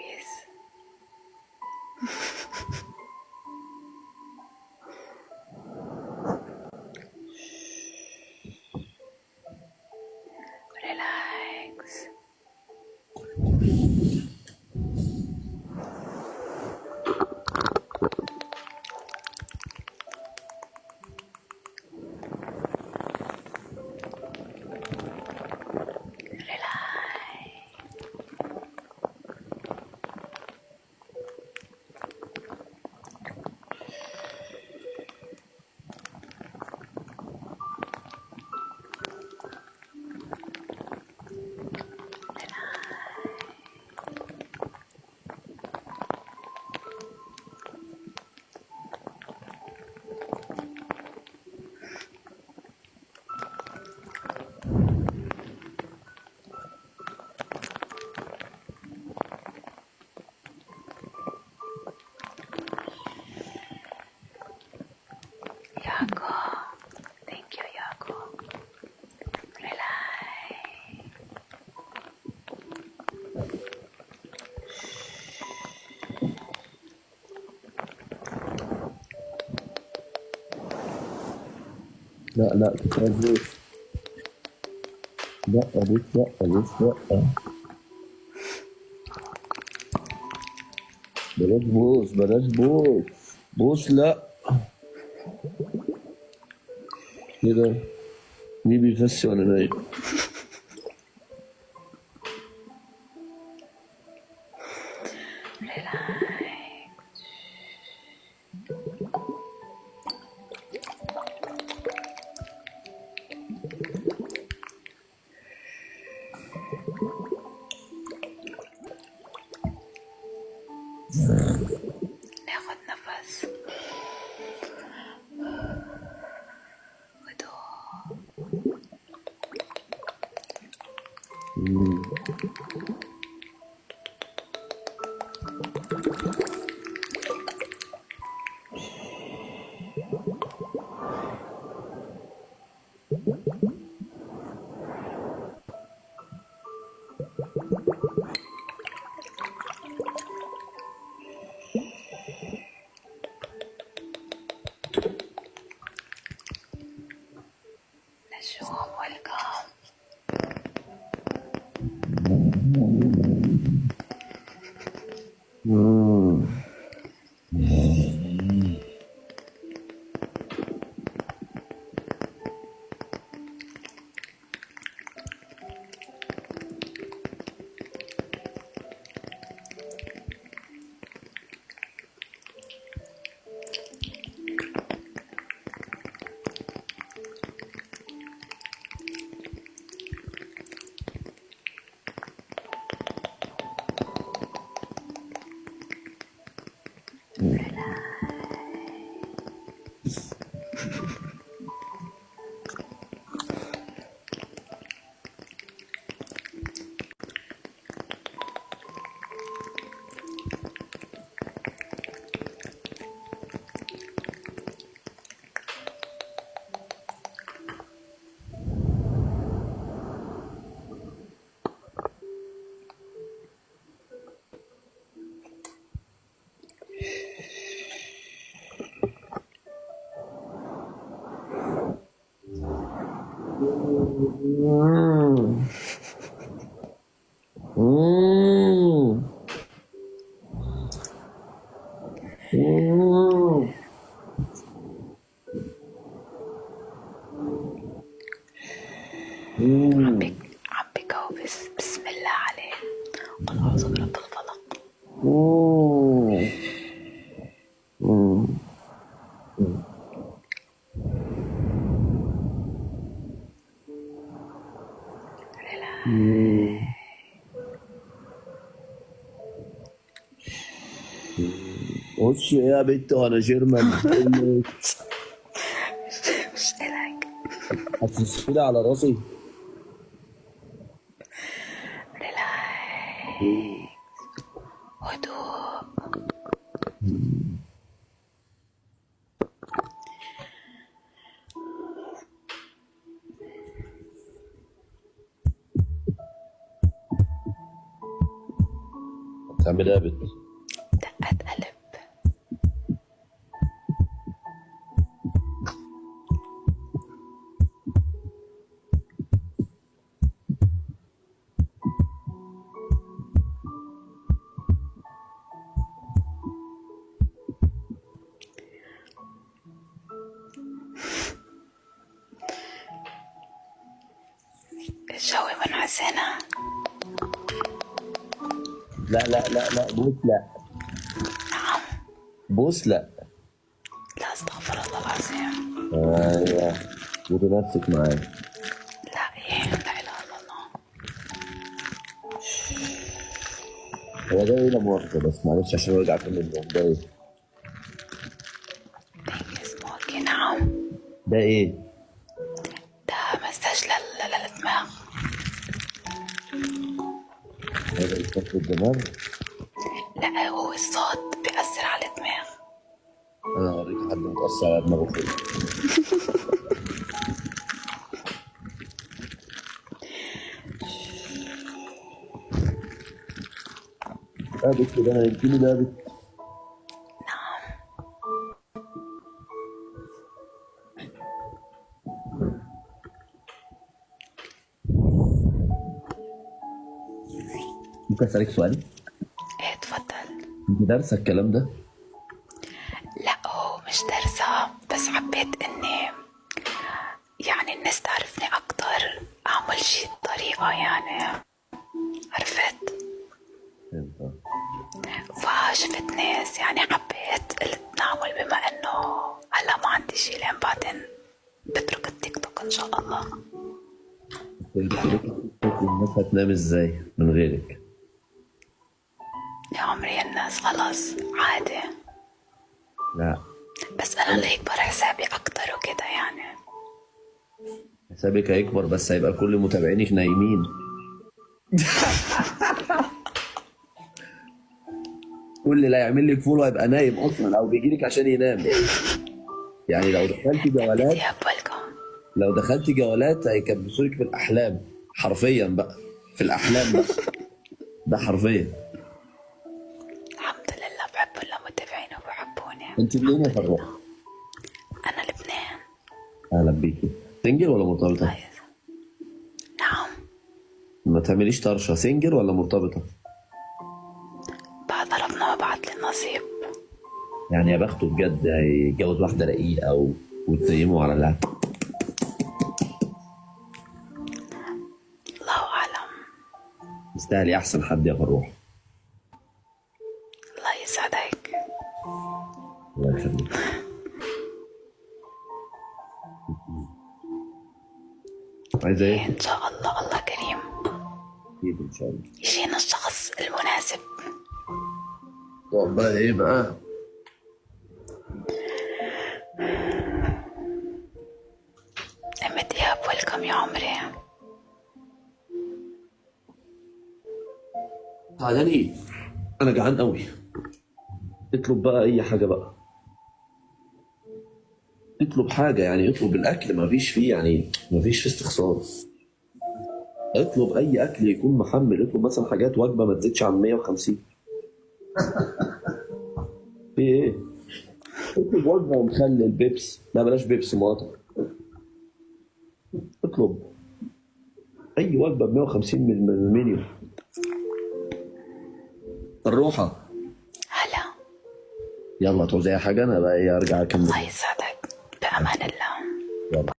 Yes. Relax. Yago. Thank you, Yago. Relax. لا لا كفاية بوس. لا بوس لا بوس لا. بلاش بوس بلاش بوس. بوس لا. كده مين بيغسي ولا نايم؟ ناخد نفس نشوم والقام. عبك اهو. بسم الله عليه. قل اعوذ برب الفلق. خش يا بنت وانا جيرمان. مش إلك. هتسفلي على راسي. ريلاكس. هدوء. تعملها يا بت. دقات قلب. الجو منعزنة. لا لا لا لا، بوس لا. نعم. بوس لا. لا استغفر الله العظيم. ايوه، خدي نفسك معايا. لا ايه، لا اله الا الله. هو ده ايه؟ لا مؤاخذة بس معلش عشان وجعت من النوم. ده ايه؟ ثانك سموكي. نعم. ده ايه؟ ده مساج للدماغ. هذا الكف الدماغ. لا هو الصوت بيأثر على الدماغ. انا هوريك حد متأثر على دماغه فين. قابت كده، انا يمكن ده قابت. نعم. ممكن اسالك سؤال؟ ايه تفضل. انت دارسه الكلام ده؟ لا هو مش دارسة، بس حبيت اني يعني الناس تعرفني اكتر، اعمل شي طريقة يعني، عرفت؟ فهمت. فشفت ناس يعني حبيت قلت نعمل، بما انه هلا ما عندي شي لين بعدين بترك التيك توك ان شاء الله. الناس هتنام ازاي من غيرك؟ يا عمري الناس خلاص عادي، لا، بس انا اللي يكبر حسابي اكتر وكده يعني. حسابك هيكبر بس هيبقى كل متابعينك نايمين. كل اللي هيعمل لك فولو هيبقى نايم اصلا او بيجي لك عشان ينام. يعني لو دخلت جولات، يا بالكم. لو دخلت جولات هيكبسولك في الاحلام، حرفيا بقى في الاحلام بقى. ده حرفيا. الحمد لله بحب المتابعين وبحبوني. انت منين يا فروح؟ انا لبنان. اهلا بيكي. سنجل ولا مرتبطه؟ طيب. نعم. ما تعمليش طرشه، سنجل ولا مرتبطه؟ بعد ربنا وبعد لي النصيب. يعني يا بخته بجد هيتجوز واحده رقيقه وتسيمه على اللعب. الله اعلم. تستاهلي احسن حد يا فروح. الله يسعدك. الله يخليك. عايزه ايه؟ ان شاء الله، الله كريم. اكيد ان شاء الله. يجينا الشخص المناسب. طب بقى ايه بقى؟ ام دياب ويلكم يا عمري. تعالي، انا جعان قوي. اطلب بقى اي حاجه بقى. اطلب حاجه يعني، اطلب الاكل، ما فيش فيه يعني، ما فيش فيه استخسار. اطلب اي اكل يكون محمل. اطلب مثلا حاجات وجبه ما تزيدش عن 150. في ايه؟ اطلب وجبه ومخلل بيبس، لا بلاش بيبس مقاطع. اطلب اي وجبه ب 150 من المنيو. الروحه. هلا. يلا تعوزي اي حاجه؟ انا بقى ايه ارجع اكمل. الله يسعدك. بامان الله. يلا.